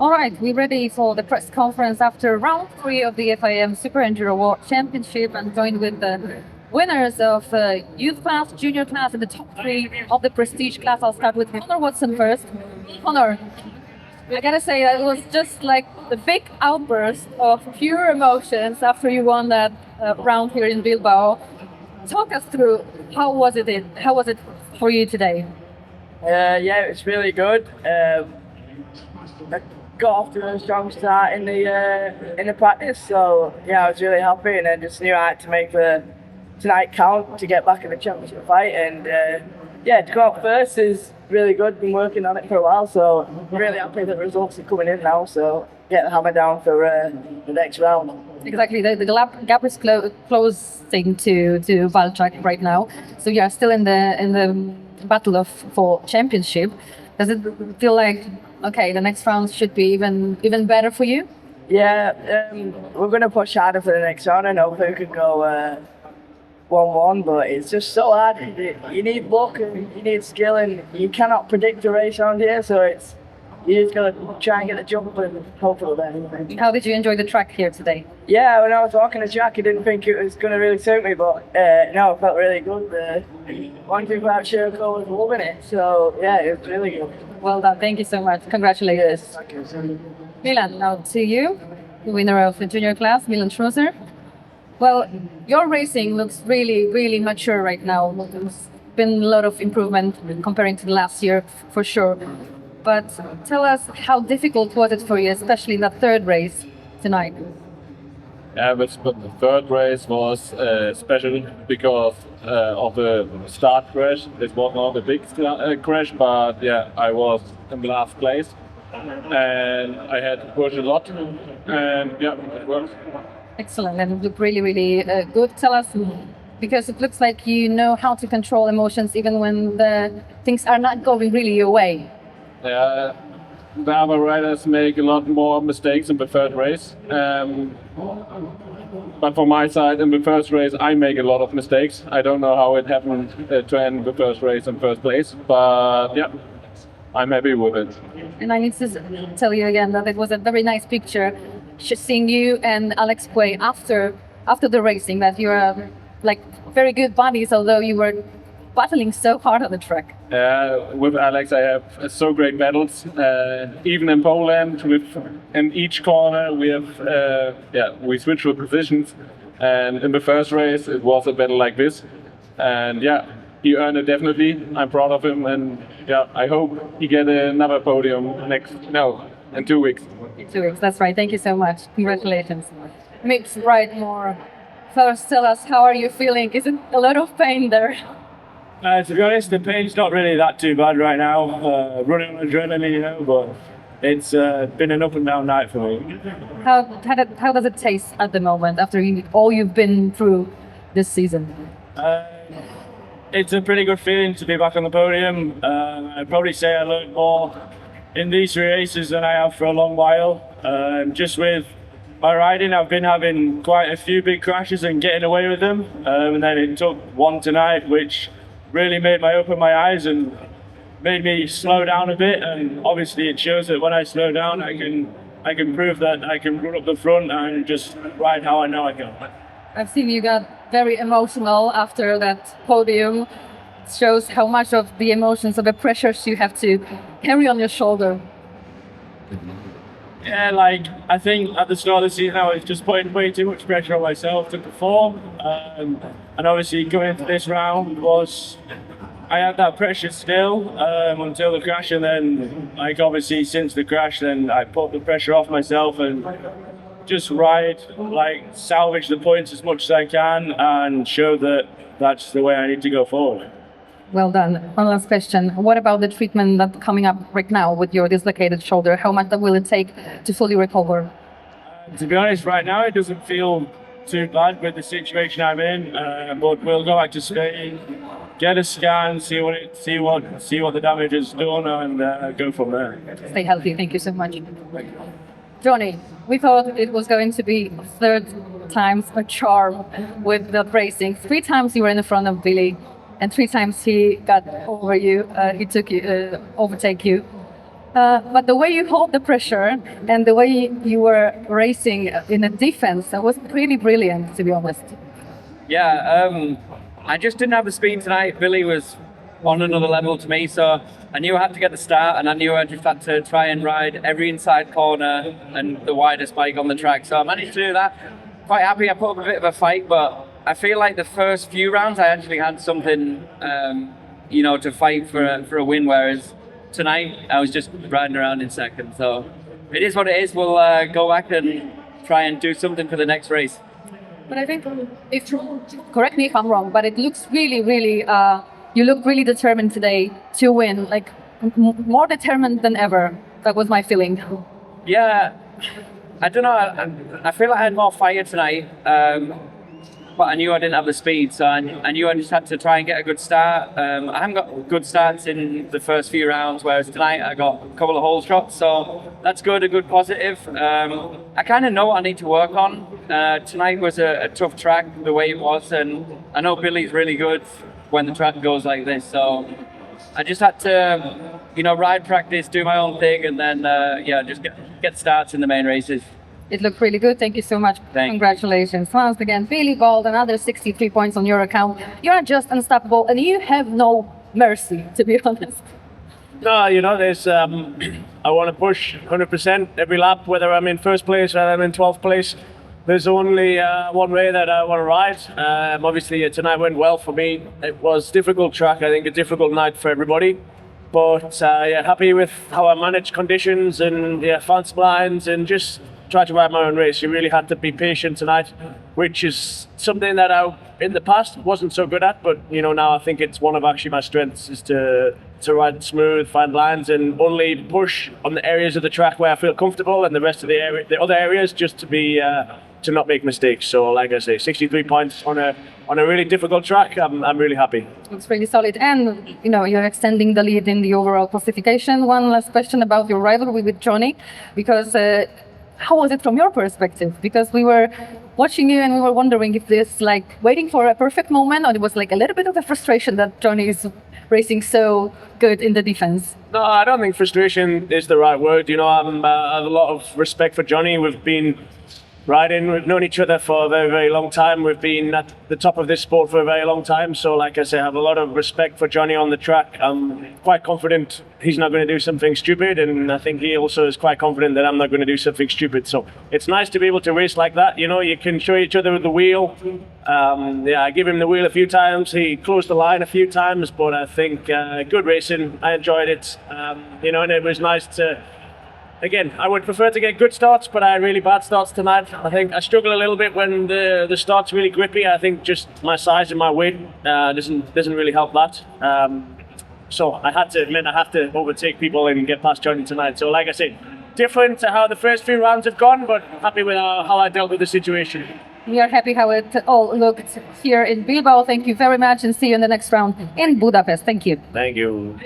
All right, we're ready for the press conference after round 3 of the FIM SuperEnduro World Championship. I'm joined with the winners of youth class, junior class, and the top 3 of the prestige class. I'll start with Connor Watson first. Connor, I gotta say that it was just like the big outburst of pure emotions after you won that round here in Bilbao. Talk us through how was it for you today? Yeah, it was really good. I got off to a strong start in the practice, so yeah, I was really happy, and I just knew I had to make the tonight count to get back in the championship fight. And yeah, to go out first is really good. Been working on it for a while, so I'm really happy that the results are coming in now. So get the hammer down for the next round. Exactly, the gap is closing to Valchak right now. So you are still in the battle for championship. Does it feel like okay, the next round should be even better for you? Yeah, we're going to push harder for the next round. I know we could go 1-1, but it's just so hard. You need luck and you need skill, and you cannot predict the race around here. So you just got to try and get the jump and hope for the best. How did you enjoy the track here today? Yeah, when I was walking the track, I didn't think it was going to really suit me, but no, it felt really good. The 125 Sherco was loving it, so yeah, it was really good. Well done, thank you so much. Congratulations. Milan, now to you, the winner of the junior class, Milan Schrozer. Well, your racing looks really mature right now. There's been a lot of improvement comparing to the last year, for sure. But tell us, how difficult was it for you, especially in that third race tonight? Yeah, but the third race was special because of the start crash. It was not a big crash, but yeah, I was in last place and I had to push a lot, and yeah, it worked. Excellent, and it looked really good. Tell us, because it looks like you know how to control emotions even when the things are not going really your way. Yeah, the other riders make a lot more mistakes in the third race. But for my side, in the first race, I make a lot of mistakes. I don't know how it happened to end the first race in first place, but yeah, I'm happy with it. And I need to tell you again that it was a very nice picture, seeing you and Alex Quay after the racing, that you are like very good buddies, although you were battling so hard on the track. With Alex, I have so great battles. Even in Poland, in each corner, we switch with positions. And in the first race, it was a battle like this. And yeah, he earned it definitely. I'm proud of him, and yeah, I hope he get another podium in 2 weeks. In 2 weeks, that's right. Thank you so much. Congratulations. Mitch, Brightmore. First, tell us, how are you feeling? Is it a lot of pain there? To be honest, the pain's not really that too bad right now. Running on adrenaline, but it's been an up and down night for me. How does it taste at the moment after all you've been through this season? It's a pretty good feeling to be back on the podium. I'd probably say I learned more in these 3 races than I have for a long while. Just with my riding, I've been having quite a few big crashes and getting away with them. And then it took one tonight, which really made me open my eyes and made me slow down a bit. And obviously it shows that when I slow down, I can prove that I can run up the front and just ride how I know I can. I've seen you got very emotional after that podium. It shows how much of the emotions, of the pressures you have to carry on your shoulder. Yeah, I think at the start of the season I was just putting way too much pressure on myself to perform, and obviously going into this round I had that pressure still until the crash, and then obviously since the crash, then I put the pressure off myself and just ride, salvage the points as much as I can and show that that's the way I need to go forward. Well done. One last question. What about the treatment that's coming up right now with your dislocated shoulder? How much will it take to fully recover? To be honest, right now it doesn't feel too bad with the situation I'm in, but we'll go back to Spain, get a scan, see what the damage has done, and go from there. Stay healthy. Thank you so much. Jonny, we thought it was going to be third times a charm with the racing. 3 times you were in the front of Billy, and 3 times he got over you. He took you, overtake you. But the way you hold the pressure and the way you were racing in a defense, that was really brilliant, to be honest. Yeah, I just didn't have the speed tonight. Billy was on another level to me, so I knew I had to get the start, and I knew I just had to try and ride every inside corner and the widest bike on the track. So I managed to do that. Quite happy. I put up a bit of a fight, but I feel like the first few rounds I actually had something, to fight for a win. Whereas tonight I was just riding around in second. So it is what it is. We'll go back and try and do something for the next race. But I think, correct me if I'm wrong, but it looks really, really, you look really determined today to win, like more determined than ever. That was my feeling. Yeah, I don't know. I feel like I had more fire tonight, but I knew I didn't have the speed, so I knew I just had to try and get a good start. I haven't got good starts in the first few rounds, whereas tonight I got a couple of hole shots, so that's good, a good positive. I kind of know what I need to work on. Tonight was a tough track, the way it was, and I know Billy's really good when the track goes like this, so I just had to, ride practice, do my own thing, and then, just get starts in the main races. It looked really good. Thank you so much. Thanks. Congratulations. Once again, Billy Gold, another 63 points on your account. You're just unstoppable, and you have no mercy, to be honest. No, there's. I want to push 100% every lap, whether I'm in first place or I'm in 12th place. There's only one way that I want to ride. Obviously, tonight went well for me. It was a difficult track. I think a difficult night for everybody. But happy with how I managed conditions and found some lines and just tried to ride my own race. You really had to be patient tonight, which is something that I, in the past, wasn't so good at. But now I think it's one of actually my strengths is to ride smooth, find lines, and only push on the areas of the track where I feel comfortable, and the rest of the other areas just to be to not make mistakes. So, like I say, 63 points on a really difficult track. I'm really happy. It's really solid, and you're extending the lead in the overall classification. One last question about your rivalry with Jonny, because. How was it from your perspective? Because we were watching you and we were wondering if this waiting for a perfect moment, or it was a little bit of a frustration that Jonny is racing so good in the defense. No, I don't think frustration is the right word. I have a lot of respect for Jonny. We've been riding, we've known each other for a very, very long time. We've been at the top of this sport for a very long time. So like I say, I have a lot of respect for Jonny on the track. I'm quite confident he's not going to do something stupid, and I think he also is quite confident that I'm not going to do something stupid. So it's nice to be able to race like that. You can show each other the wheel. I give him the wheel a few times. He closed the line a few times, but I think good racing. I enjoyed it. And it was nice to. Again, I would prefer to get good starts, but I had really bad starts tonight. I think I struggle a little bit when the start's really grippy. I think just my size and my weight doesn't really help that. So I had to admit I have to overtake people and get past Jonny tonight. So like I said, different to how the first few rounds have gone, but happy with how I dealt with the situation. We are happy how it all looked here in Bilbao. Thank you very much, and see you in the next round in Budapest. Thank you. Thank you.